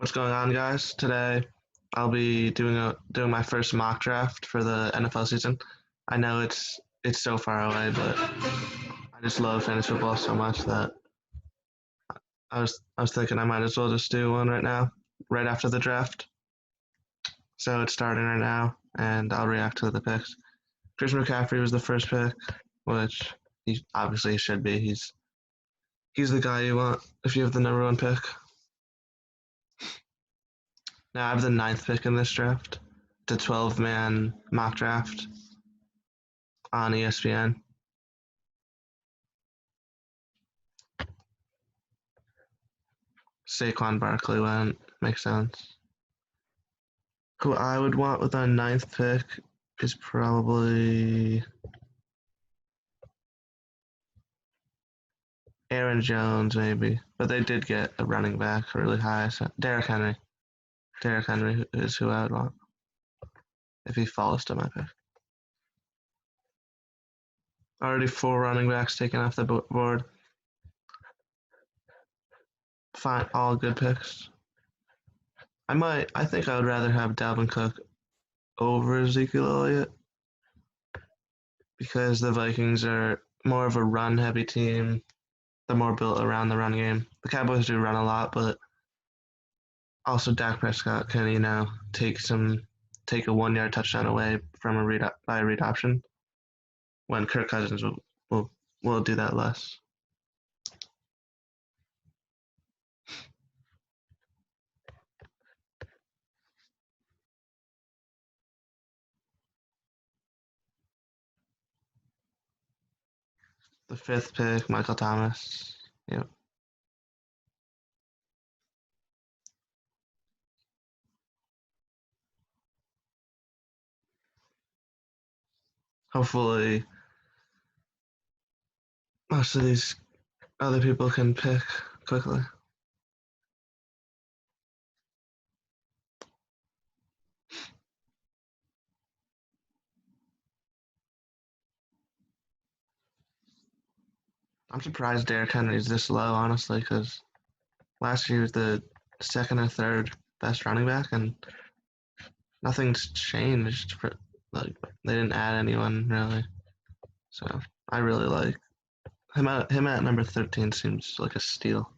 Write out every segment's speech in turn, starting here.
What's going on, guys? Today, I'll be doing my first mock draft for the NFL season. I know it's so far away, but I just love fantasy football so much that I was thinking I might as well just do one right now, right after the draft. So it's starting right now, and I'll react to the picks. Chris McCaffrey was the first pick, which he obviously should be. He's the guy you want if you have the number one pick. Now I have the ninth pick in this draft. The 12-man mock draft on ESPN. Saquon Barkley went. Makes sense. Who I would want with our ninth pick is probably Aaron Jones, maybe. But they did get a running back really high. So Derrick Henry. Derrick Henry is who I would want if he falls to my pick. Already four running backs taken off the board. Fine, all good picks. I think I would rather have Dalvin Cook over Ezekiel Elliott because the Vikings are more of a run-heavy team. They're more built around the run game. The Cowboys do run a lot, but also Dak Prescott can take a 1 yard touchdown away from a read option when Kirk Cousins will do that less. The fifth pick, Michael Thomas. Yep. Hopefully, most of these other people can pick quickly. I'm surprised Derrick Henry is this low, honestly, because last year he was the second or third best running back, and nothing's changed. Like they didn't add anyone really, so I really like him at number 13 seems like a steal.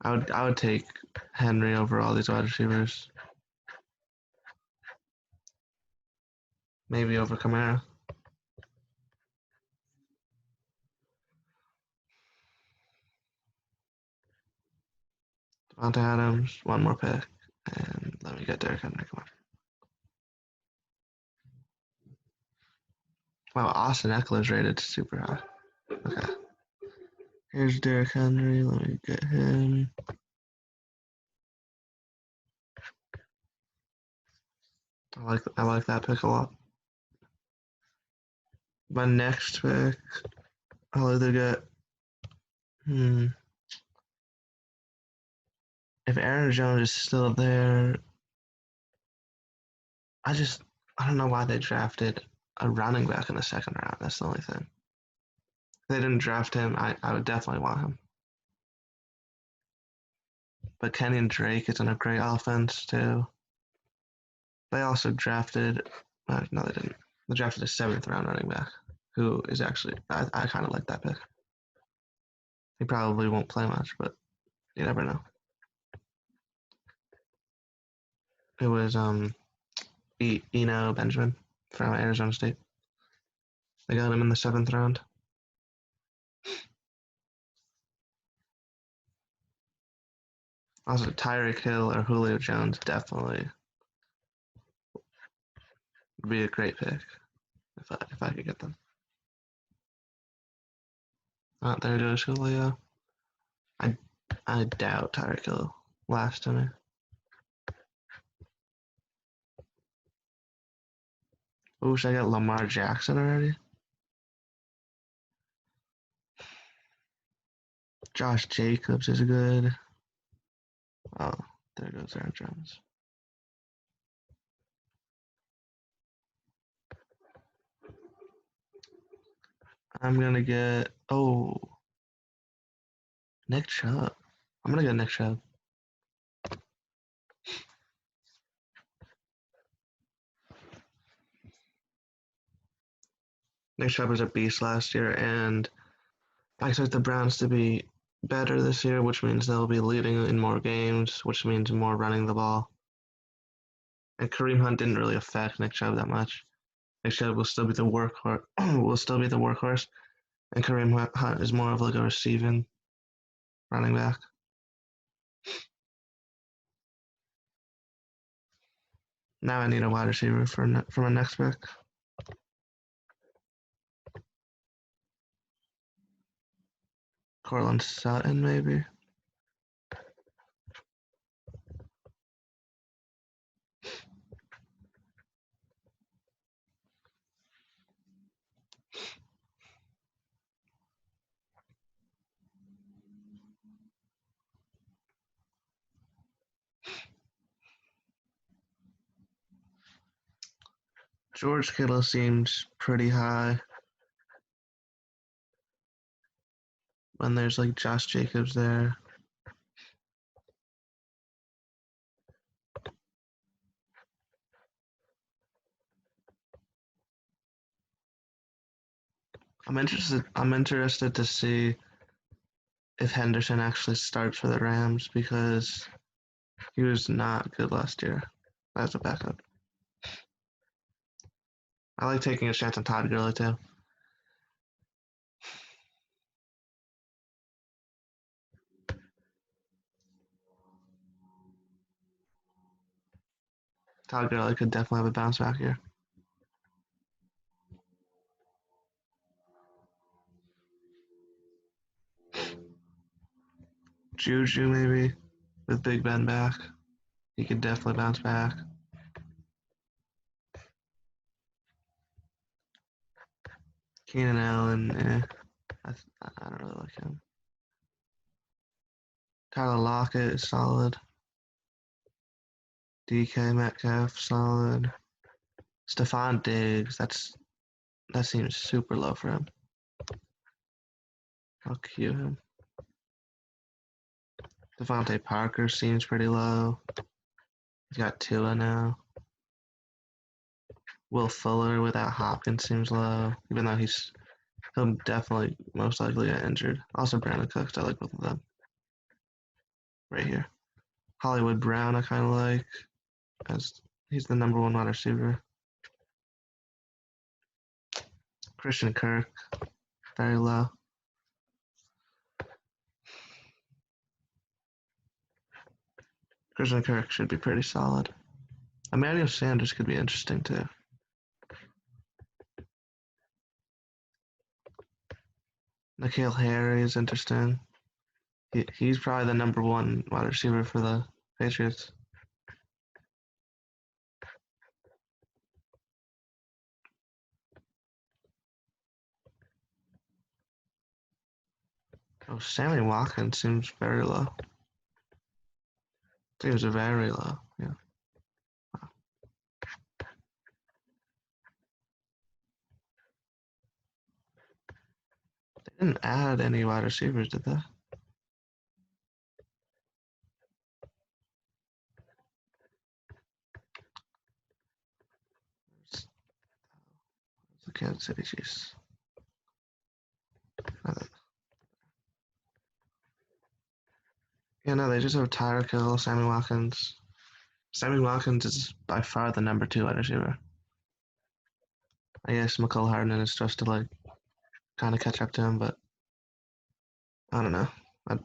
I would take Henry over all these wide receivers. Maybe over Kamara. Devonta Adams, one more pick, and let me get Derrick Henry. Come on. Wow, Austin Eckler's rated super high. Okay. Here's Derrick Henry. Let me get him. I like that pick a lot. My next pick, I'll either get if Aaron Jones is still there, I don't know why they drafted a running back in the second round. That's the only thing. If they didn't draft him, I would definitely want him. But Kenyon Drake is in a great offense too. They also drafted no, they didn't. They drafted a seventh round running back who is actually I kind of like that pick. He probably won't play much, but you never know. It was Eno Benjamin from Arizona State. They got him in the seventh round. Also, Tyreek Hill or Julio Jones definitely would be a great pick if I could get them. There goes Julio. I I doubt Tyreek Hill last to me. Oh, should I get Lamar Jackson already? Josh Jacobs is good. Oh, there goes Aaron Jones. I'm gonna get Nick Chubb. I'm gonna go Nick Chubb. Nick Chubb was a beast last year, and I expect the Browns to be better this year, which means they'll be leading in more games, which means more running the ball. And Kareem Hunt didn't really affect Nick Chubb that much. Nick Chubb will still be the workhorse. Will still be the workhorse, and Kareem Hunt is more of like a receiving running back. Now I need a wide receiver for my next pick. Courtland Sutton, maybe. George Kittle seems pretty high when there's like Josh Jacobs there. I'm interested to see if Henderson actually starts for the Rams because he was not good last year as a backup. I like taking a chance on Todd Gurley too. Todd Gurley could definitely have a bounce back here. Juju maybe with Big Ben back, he could definitely bounce back. Keenan Allen, I don't really like him. Tyler Lockett is solid. DK Metcalf solid. Stephon Diggs, that seems super low for him. I'll cue him. Devontae Parker seems pretty low. He's got Tua now. Will Fuller without Hopkins seems low, even though he'll definitely most likely get injured. Also Brandon Cooks, I like both of them. Right here. Hollywood Brown I kinda like, as he's the number one wide receiver. Christian Kirk, very low. Christian Kirk should be pretty solid. Emmanuel Sanders could be interesting too. N'Keal Harry is interesting. He's probably the number one wide receiver for the Patriots. Oh, Sammy Watkins seems very low. Seems very low. Yeah. They didn't add any wide receivers, did they? The Kansas City Chiefs. Yeah, no, they just have Tyreek Hill, Sammy Watkins. Sammy Watkins is by far the number two wide receiver. I guess Mecole Hardman is supposed to like kind of catch up to him, but I don't know. I'd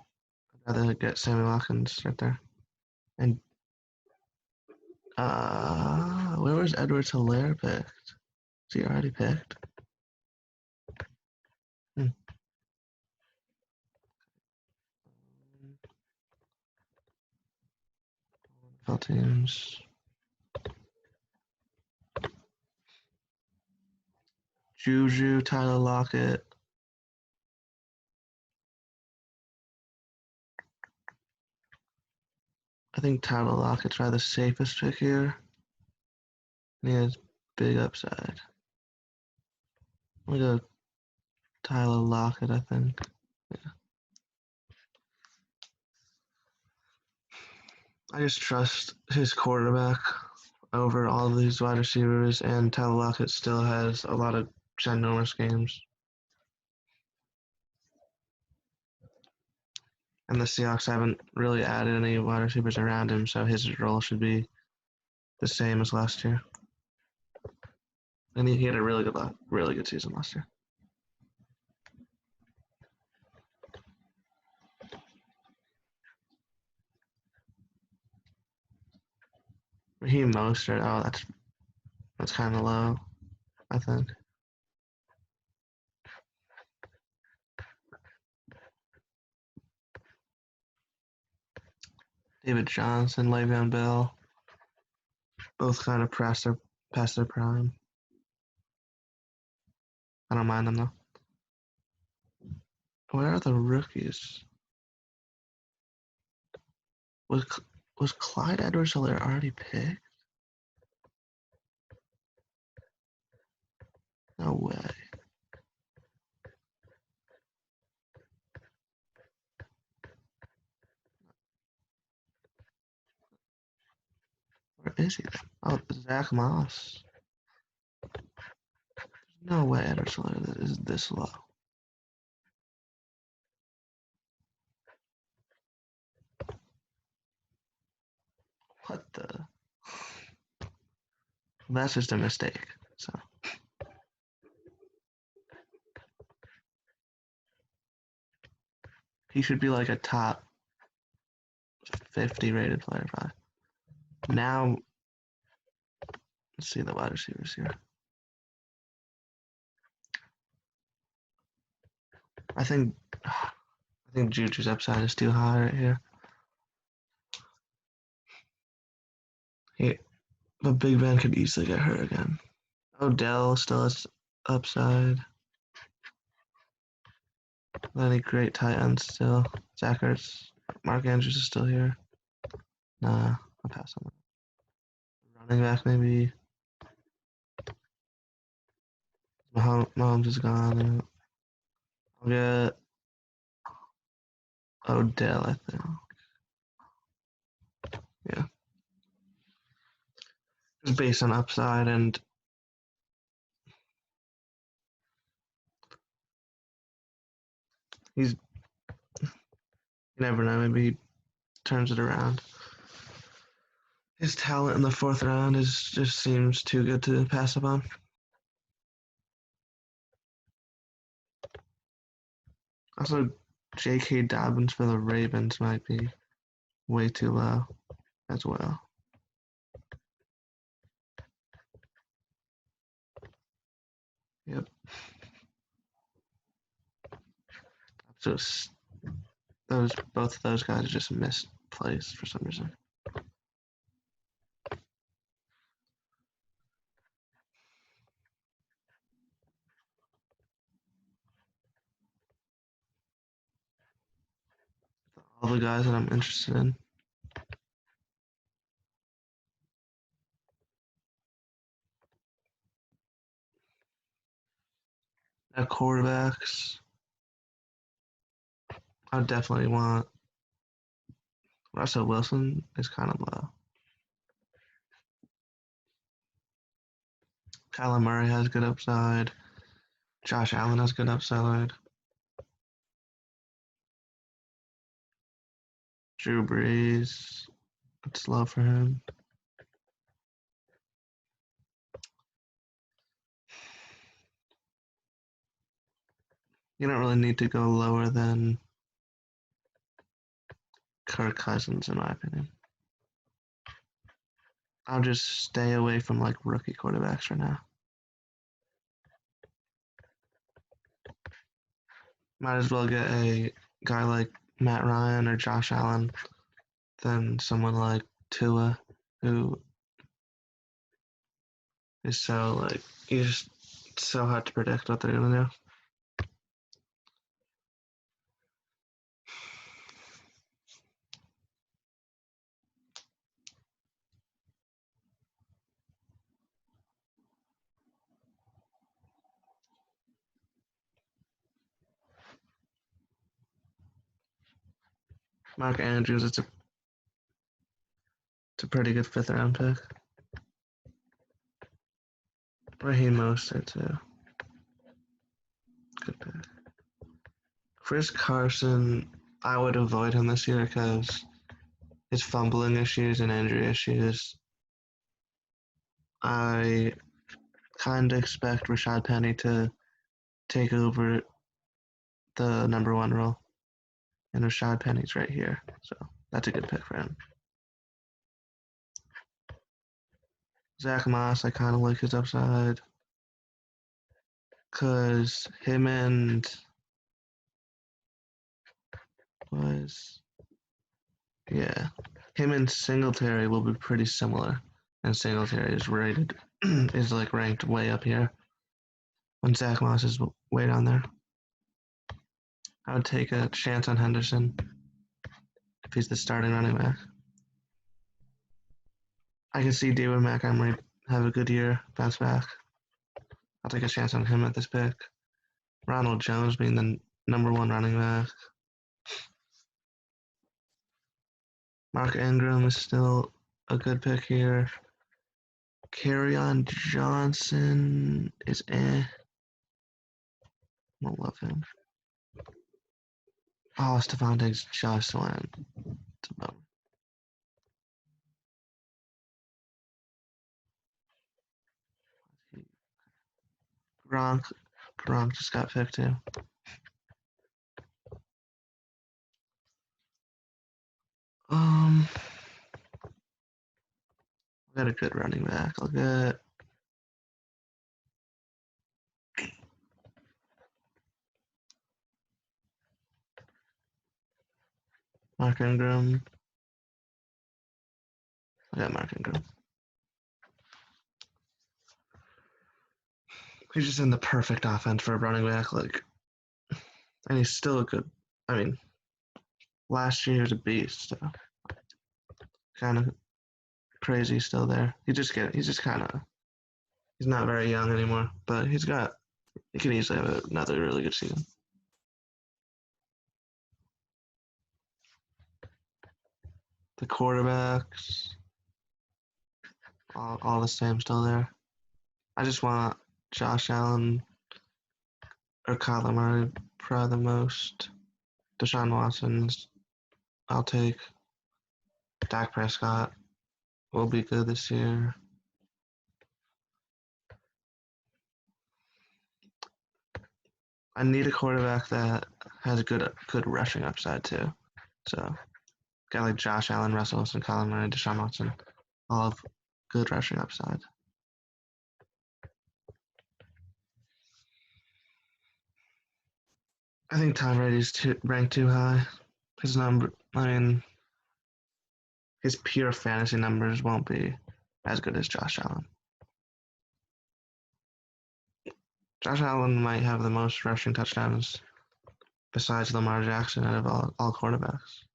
rather get Sammy Watkins right there. And where was Edwards Helaire picked? Is he already picked? Hmm. Teams. Juju, Tyler Lockett. I think Tyler Lockett's probably the safest pick here. And he has big upside. I'm gonna go Tyler Lockett, I think. Yeah. I just trust his quarterback over all of these wide receivers, and Tyler Lockett still has a lot of ginormous games. And the Seahawks haven't really added any wide receivers around him, so his role should be the same as last year. And he had a really good season last year. Raheem Mostert, that's kind of low, I think. David Johnson, Le'Veon Bell, both kind of past their prime. I don't mind them though. Where are the rookies? Was was Clyde Edwards-Helaire already picked? No way. Where is he? Oh, Zach Moss. No way Edwards-Helaire is this low. What the? That's just a mistake. So he should be like a top 50 rated player probably. Now, let's see the wide receivers here. I think Juju's upside is too high right here. The Big Ben could easily get hurt again. Odell still has upside. Any great tight ends still. Zach Ertz, Mark Andrews is still here. Nah, I'll pass on that. Running back maybe. Mahomes is gone. I'll get Odell, I think. Yeah. Just based on upside and you never know, maybe he turns it around. His talent in the fourth round just seems too good to pass up on. Also, J.K. Dobbins for the Ravens might be way too low as well. Yep. Just both of those guys just missed plays for some reason. All the guys that I'm interested in. At quarterbacks, I definitely want Russell Wilson is kind of low. Kyler Murray has good upside. Josh Allen has good upside. Drew Brees, it's low for him. You don't really need to go lower than Kirk Cousins, in my opinion. I'll just stay away from like rookie quarterbacks right now. Might as well get a guy like Matt Ryan or Josh Allen than someone like Tua, who is so like he's so hard to predict what they're gonna do. Mark Andrews, a pretty good 5th-round pick. Raheem Mostert too. Good pick. Chris Carson, I would avoid him this year because his fumbling issues and injury issues. I kind of expect Rashad Penny to take over the number 1 role, and Rashad Penny's right here, so that's a good pick for him. Zach Moss, I kind of like his upside because him and Singletary will be pretty similar, and Singletary is rated is like ranked way up here when Zach Moss is way down there. I would take a chance on Henderson if he's the starting running back. I can see David Montgomery have a good year, bounce back. I'll take a chance on him at this pick. Ronald Jones being the number 1 running back. Mark Ingram is still a good pick here. Kerryon Johnson is I don't love him. Oh, Stephon Diggs just went. It's a bummer. Gronk just got picked too. I got a good running back. I'll get Mark Ingram. I got Mark Ingram. He's just in the perfect offense for a running back, and he's still a good. I mean, last year he was a beast. So kind of crazy still there. He's just kind of. He's not very young anymore, but he can easily have another really good season. The quarterbacks, all the same still there. I just want Josh Allen or Kyler Murray probably the most. Deshaun Watson's I'll take. Dak Prescott will be good this year. I need a quarterback that has a good rushing upside too. So guy like Josh Allen, Russell Wilson, Kyler Murray, Deshaun Watson, all have good rushing upside. I think Tom Brady's ranked too high. His pure fantasy numbers won't be as good as Josh Allen. Josh Allen might have the most rushing touchdowns besides Lamar Jackson out of all quarterbacks.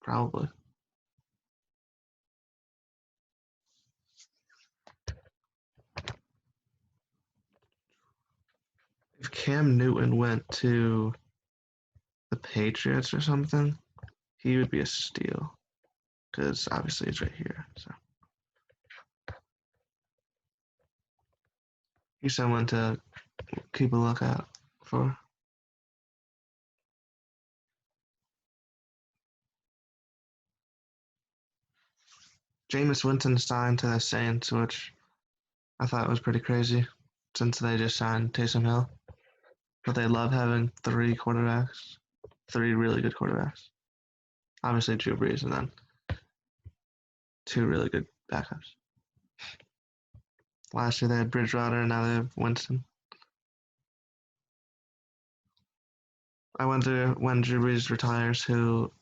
Probably. If Cam Newton went to the Patriots or something, he would be a steal. Because obviously it's right here. So he's someone to keep a lookout for. Jameis Winston signed to the Saints, which I thought was pretty crazy since they just signed Taysom Hill. But they love having 3 quarterbacks, 3 really good quarterbacks. Obviously Drew Brees and then 2 really good backups. Last year they had Bridgewater and now they have Winston. I wonder when Drew Brees retires who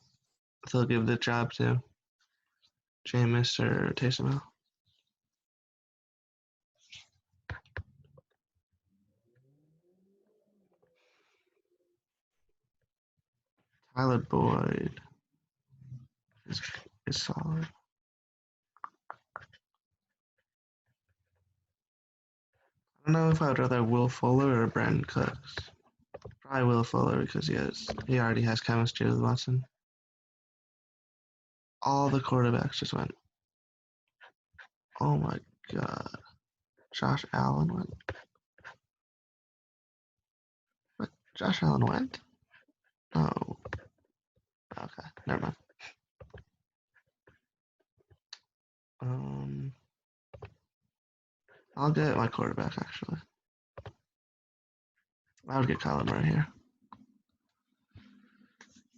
they'll give the job to, Jameis or Taysom Hill. Tyler Boyd is solid. I don't know if I would rather Will Fuller or Brandon Cooks. Probably Will Fuller because he already has chemistry with Watson. all the quarterbacks just went. Oh my god. Josh Allen went. What? Josh Allen went? Oh. Okay, never mind. I'll get my quarterback actually. I would get Kyler Murray here.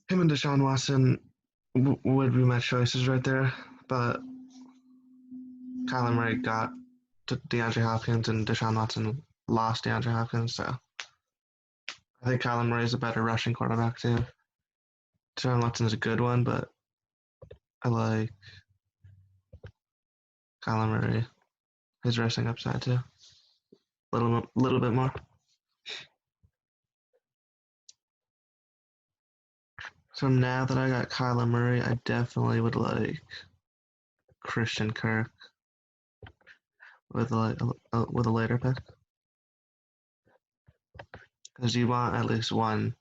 Him and Deshaun Watson would be my choices right there, but Kyler Murray got to DeAndre Hopkins and Deshaun Watson lost DeAndre Hopkins, so I think Kyler Murray is a better rushing quarterback too. Deshaun Watson is a good one, but I like Kyler Murray. His rushing upside too. Little bit more. So now that I got Kyler Murray, I definitely would like Christian Kirk with a later pick, because you want at least one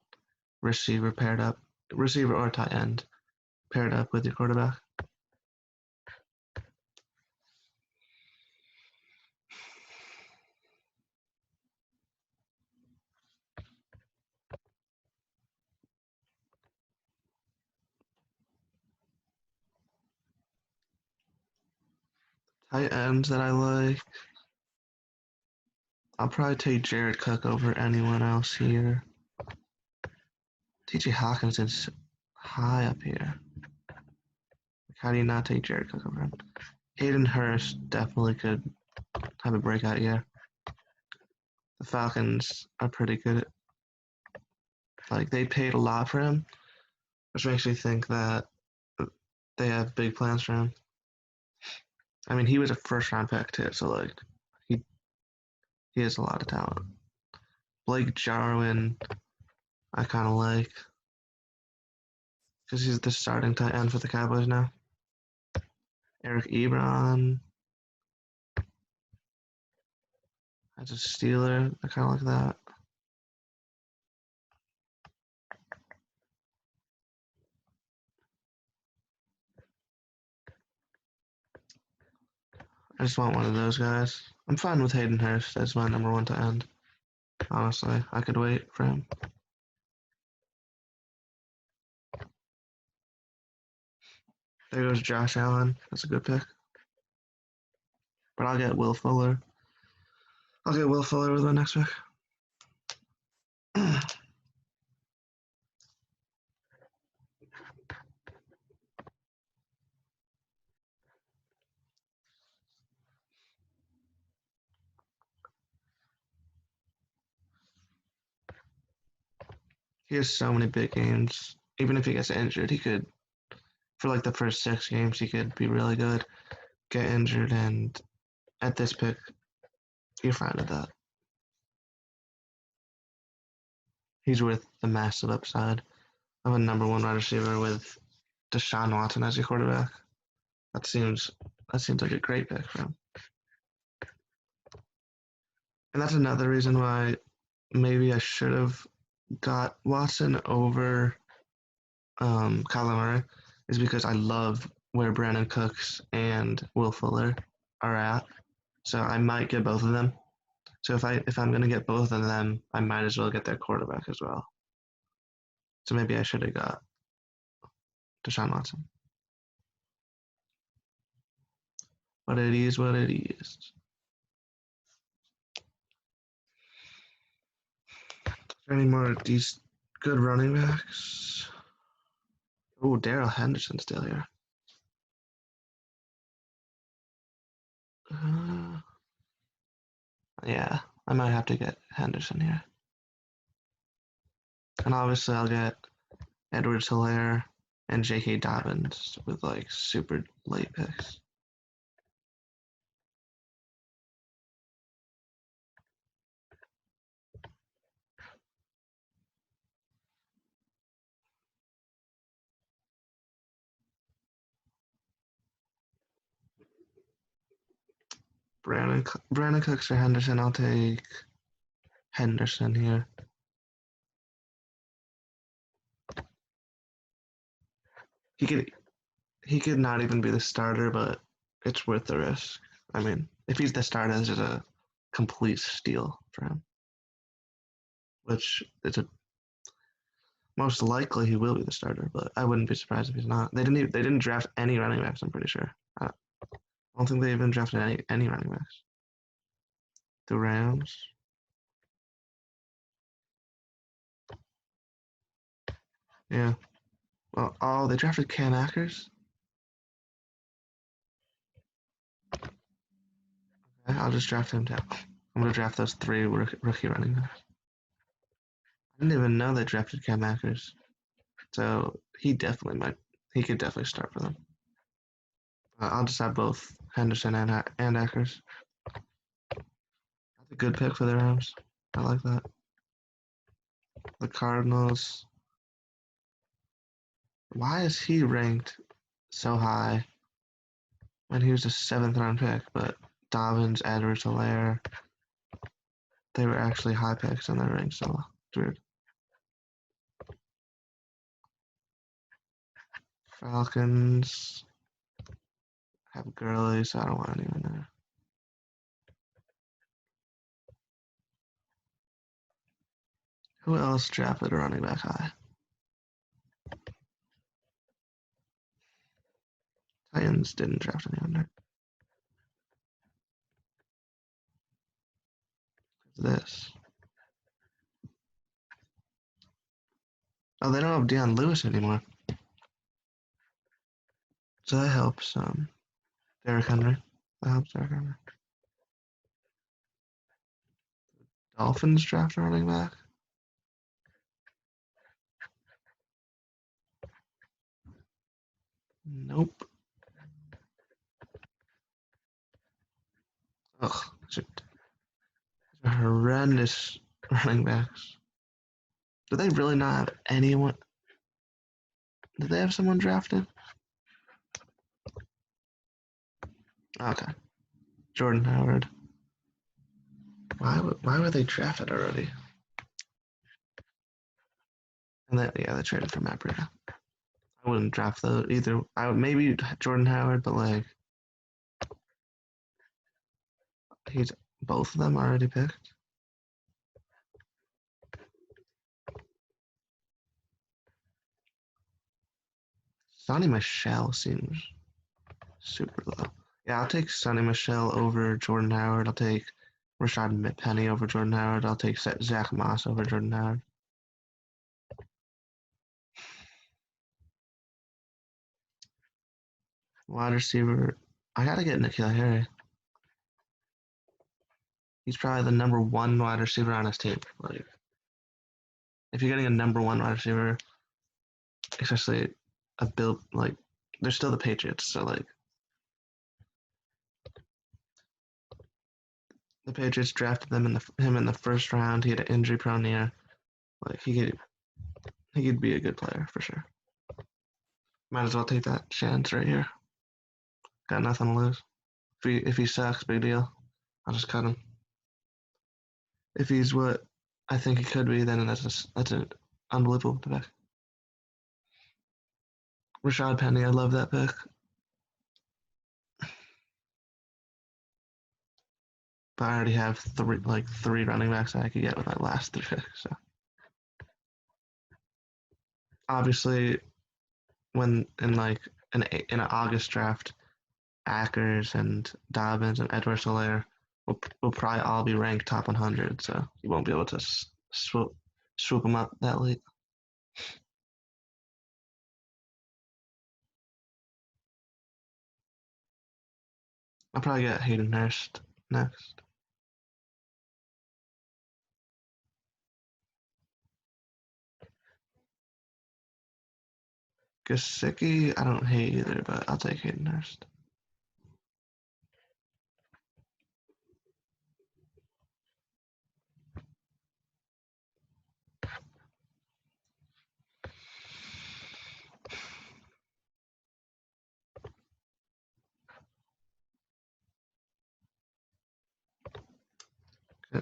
receiver paired up, receiver or tight end paired up with your quarterback. Tight ends that I like, I'll probably take Jared Cook over anyone else here. TJ Hawkinson's high up here. How do you not take Jared Cook over him? Hayden Hurst definitely could have a breakout year. The Falcons are pretty good. Like, they paid a lot for him, which makes me think that they have big plans for him. I mean, he was a first round pick too, so like he has a lot of talent. Blake Jarwin, I kind of like, because he's the starting tight end for the Cowboys now. Eric Ebron as a Steeler, I kind of like that. I just want one of those guys. I'm fine with Hayden Hurst as my number one tight end. Honestly, I could wait for him. There goes Josh Allen. That's a good pick. But I'll get Will Fuller. I'll get Will Fuller with my next pick. He has so many big games. Even if he gets injured, he could, for like the first 6 games, he could be really good, get injured, and at this pick, you're fine with that. He's with the massive upside of a number one wide receiver with Deshaun Watson as your quarterback. That seems like a great pick for him. And that's another reason why maybe I should have got Watson over Kyler Murray, is because I love where Brandon Cooks and Will Fuller are at. So I might get both of them. So if I'm gonna get both of them, I might as well get their quarterback as well. So maybe I should have got Deshaun Watson. But it is what it is. Any more of these good running backs? Oh, Darrell Henderson's still here. Yeah, I might have to get Henderson here. And obviously I'll get Edwards-Helaire and J.K. Dobbins with like super late picks. Brandon Cooks or Henderson? I'll take Henderson here. He could he could not even be the starter, but it's worth the risk. I mean, if he's the starter, this is a complete steal for him. Which it's a most likely he will be the starter, but I wouldn't be surprised if he's not. They didn't draft any running backs. I'm pretty sure. I don't think they even drafted any running backs. The Rams. Yeah. Well, oh, they drafted Cam Akers. Okay, I'll just draft him too. I'm gonna draft those three rookie running backs. I didn't even know they drafted Cam Akers, so he definitely might. He could definitely start for them. I'll just have both Henderson and Akers. That's a good pick for the Rams. I like that. The Cardinals. Why is he ranked so high when he was a 7th-round pick? But Dobbins, Edwards-Helaire, they were actually high picks and they're ranked so weird. Falcons have Gurley, so I don't want anyone there. Who else drafted a running back high? Titans didn't draft anyone there. This. Oh, they don't have Deion Lewis anymore. So that helps Derrick Henry. That helps Derrick Henry. Dolphins draft a running back? Nope. Ugh, horrendous running backs. Do they really not have anyone? Did they have someone drafted? Okay. Jordan Howard. Why were they drafted already? And then yeah, they traded for Matt Breida. I wouldn't draft those either. I would maybe Jordan Howard, but like he's both of them already picked. Sonny Michel seems super low. Yeah, I'll take Sonny Michel over Jordan Howard. I'll take Rashad Penny over Jordan Howard. I'll take Zach Moss over Jordan Howard. Wide receiver, I gotta get N'Keal Harry. He's probably the number one wide receiver on his team. Like, if you're getting a number one wide receiver, especially a build like, they're still the Patriots, so like, the Patriots drafted him in the first round. He had an injury-prone year. Like he could be a good player for sure. Might as well take that chance right here. Got nothing to lose. If he sucks, big deal. I'll just cut him. If he's what I think he could be, then that's an unbelievable pick. Rashad Penny, I love that pick. But I already have three running backs that I could get with my last three picks. So obviously, when in an August draft, Akers and Dobbins and Edwards-Helaire will probably all be ranked top 100. So you won't be able to swoop them up that late. I'll probably get Hayden Hurst next. Gesicki, I don't hate either, but I'll take Hayden Hurst.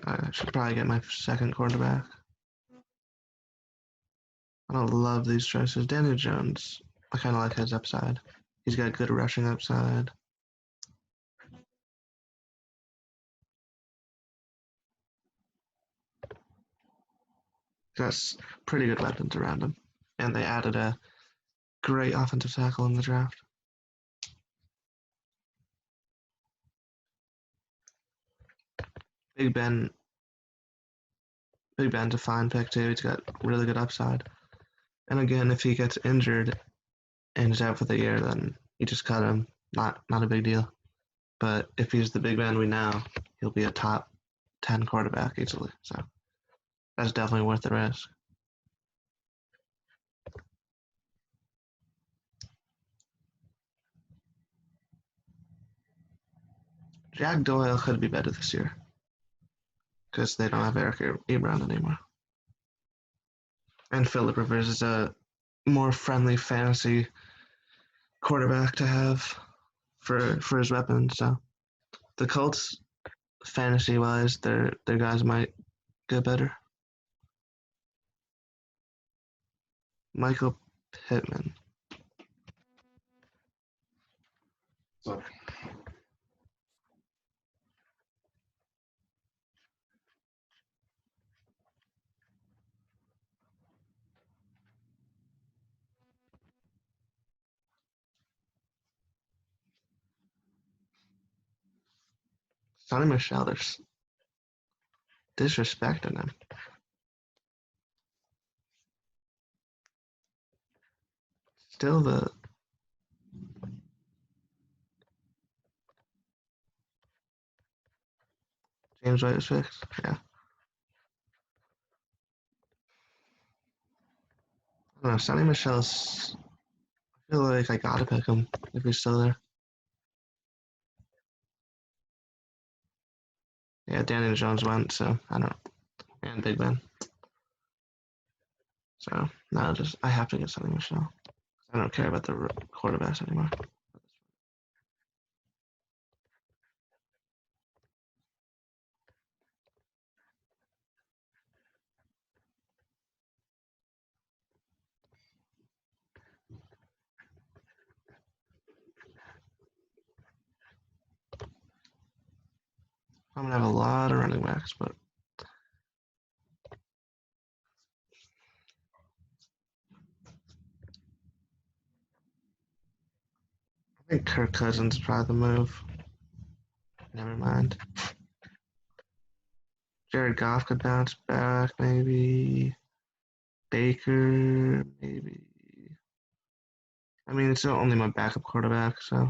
I should probably get my second quarterback. I don't love these choices. Daniel Jones, I kind of like his upside. He's got good rushing upside. Got pretty good weapons around him. And they added a great offensive tackle in the draft. Big Ben's a fine pick too. He's got really good upside. And again, if he gets injured and is out for the year, then you just cut him. Not a big deal. But if he's the Big Ben we know, he'll be a top 10 quarterback easily. So that's definitely worth the risk. Jack Doyle could be better this year because they don't have Eric Ebron anymore. And Philip Rivers is a more friendly fantasy quarterback to have for his weapons. So the Colts, fantasy wise, their guys might get better. Michael Pittman. So Sonny Michel, there's disrespecting him. Still the James White was fixed. Yeah. I don't know. Sonny Michel's. I feel like I gotta pick him if he's still there. Yeah, Danny Jones went, so I don't know. And Big Ben. So now just I have to get Sonny Michel. I don't care about the quarterbacks anymore. I'm gonna have a lot of running backs, but I think Kirk Cousins is probably the move. Never mind. Jared Goff could bounce back, maybe. Baker, maybe. I mean, it's only my backup quarterback, so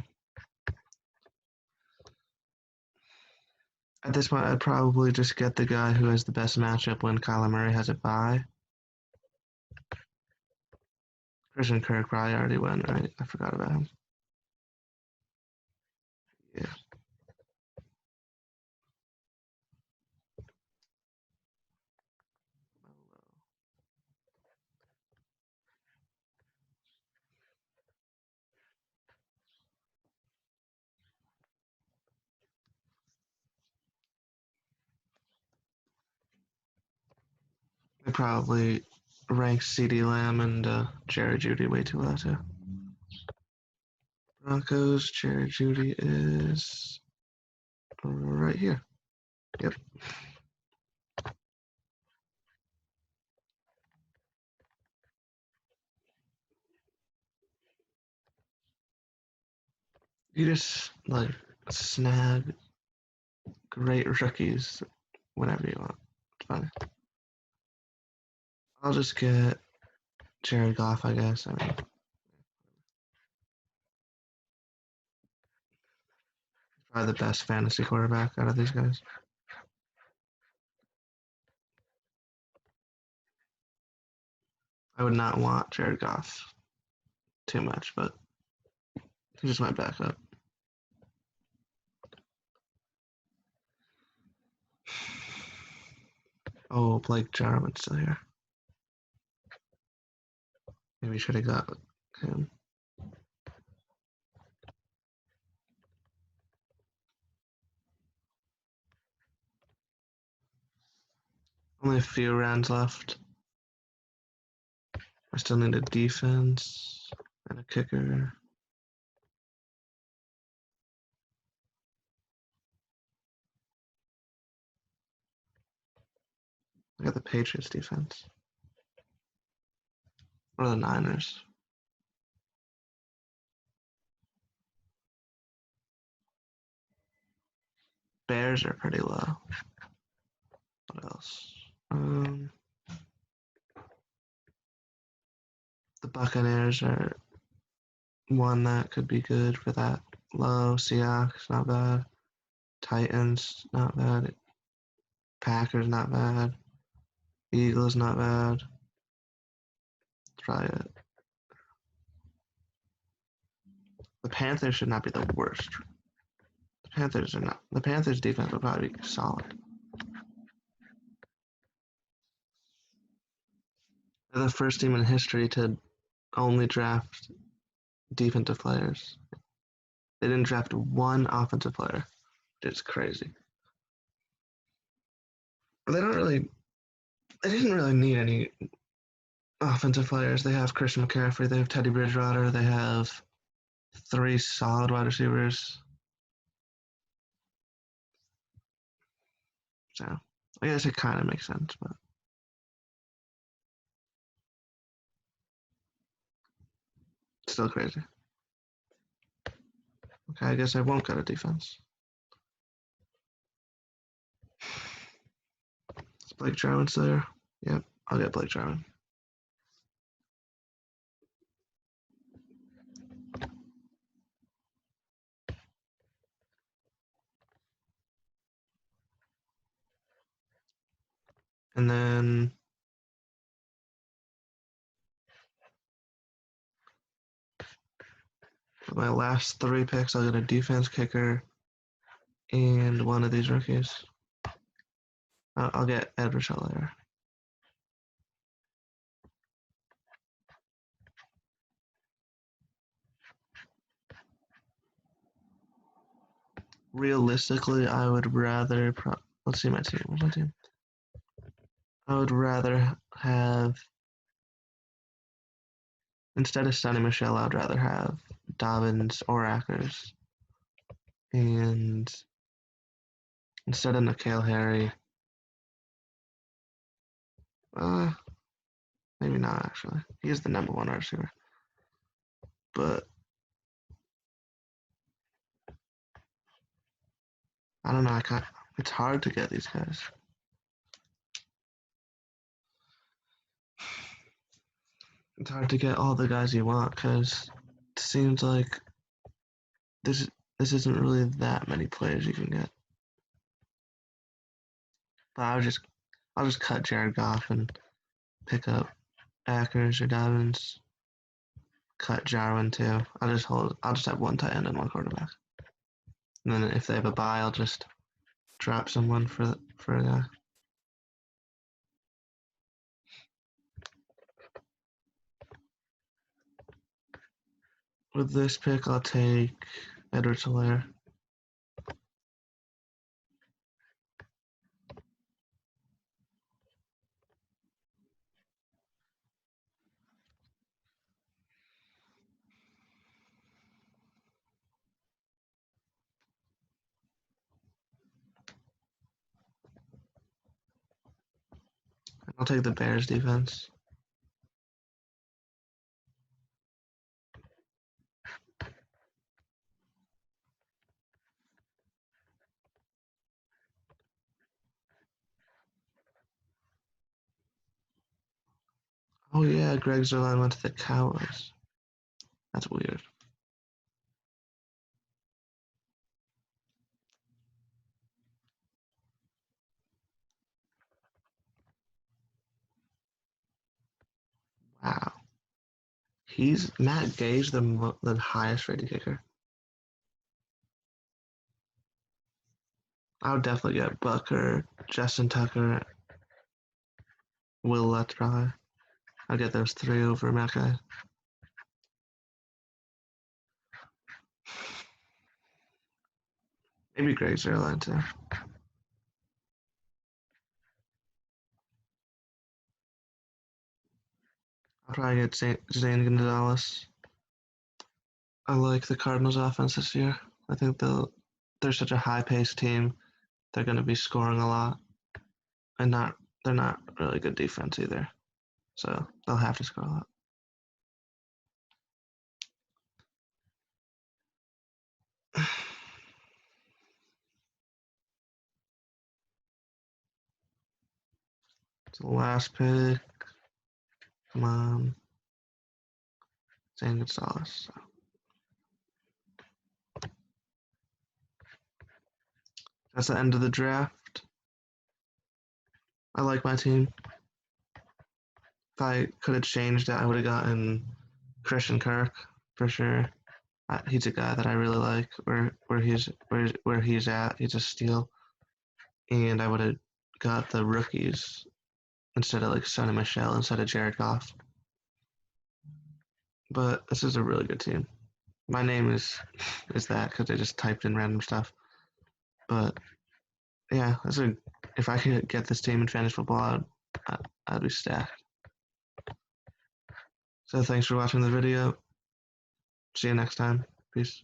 at this point, I'd probably just get the guy who has the best matchup when Kyler Murray has a bye. Christian Kirk probably already went, right? I forgot about him. Yeah. They probably rank CeeDee Lamb and Jerry Jeudy way too low, too. Broncos, Jerry Jeudy is right here. Yep. You just like snag great rookies whenever you want. It's fine. I'll just get Jared Goff, I guess. I mean, probably the best fantasy quarterback out of these guys. I would not want Jared Goff too much, but he's just my backup. Oh, Blake Jarwin's still here. Maybe should have got him. Only a few rounds left. I still need a defense and a kicker. I got the Patriots defense. Or the Niners. Bears are pretty low. What else? The Buccaneers are one that could be good for that low. Seahawks, not bad. Titans, not bad. Packers, not bad. Eagles, not bad. That's probably it. The Panthers should not be the worst. The Panthers are not. The Panthers defense will probably be solid. They're the first team in history to only draft defensive players. They didn't draft one offensive player. It's crazy. They don't really. They didn't really need any offensive players. They have Christian McCaffrey. They have Teddy Bridgewater. They have 3 solid wide receivers. So I guess it kind of makes sense, but still crazy. Okay, I guess I won't go to defense. Is Blake Jarwin still there? Yep, I'll get Blake Jarwin. And then for my last 3 picks, I'll get a defense kicker and one of these rookies. I'll get Edward Helaire. Realistically, I would rather. Let's see my team. What's my team? I would rather have. Instead of Sonny Michel, I'd rather have Dobbins or Akers. And instead of N'Keal Harry, maybe not actually. He is the number 1 wide receiver. But I don't know. It's hard to get these guys. It's hard to get all the guys you want because it seems like this isn't really that many players you can get. But I'll just cut Jared Goff and pick up Akers or Dobbins. Cut Jarwin too. I'll just have 1 tight end and 1 quarterback. And then if they have a bye, I'll just drop someone for a guy. With this pick, I'll take Edward Helaire. I'll take the Bears defense. Oh yeah, Greg Zuerlein went to the Cowboys. That's weird. Wow. He's Matt Gage, the highest rated kicker. I would definitely get Bucker, Justin Tucker, Will Lutz probably. I'd get those 3 over Matt Gage. Maybe Greg Zuerlein too. I'll probably get Zane Gonzalez. I like the Cardinals offense this year. I think they're such a high-paced team. They're going to be scoring a lot and not they're not really good defense either. So they'll have to score a lot. It's the last pick. Come on. Zane Gonzalez. So. That's the end of the draft. I like my team. If I could have changed it, I would have gotten Christian Kirk for sure. He's a guy that I really like. Where he's at, he's a steal. And I would have got the rookies instead of like Sonny Michel instead of Jared Goff. But this is a really good team. My name is that because I just typed in random stuff. But yeah, if I could get this team in fantasy football, I'd be stacked. So thanks for watching the video. See you next time. Peace.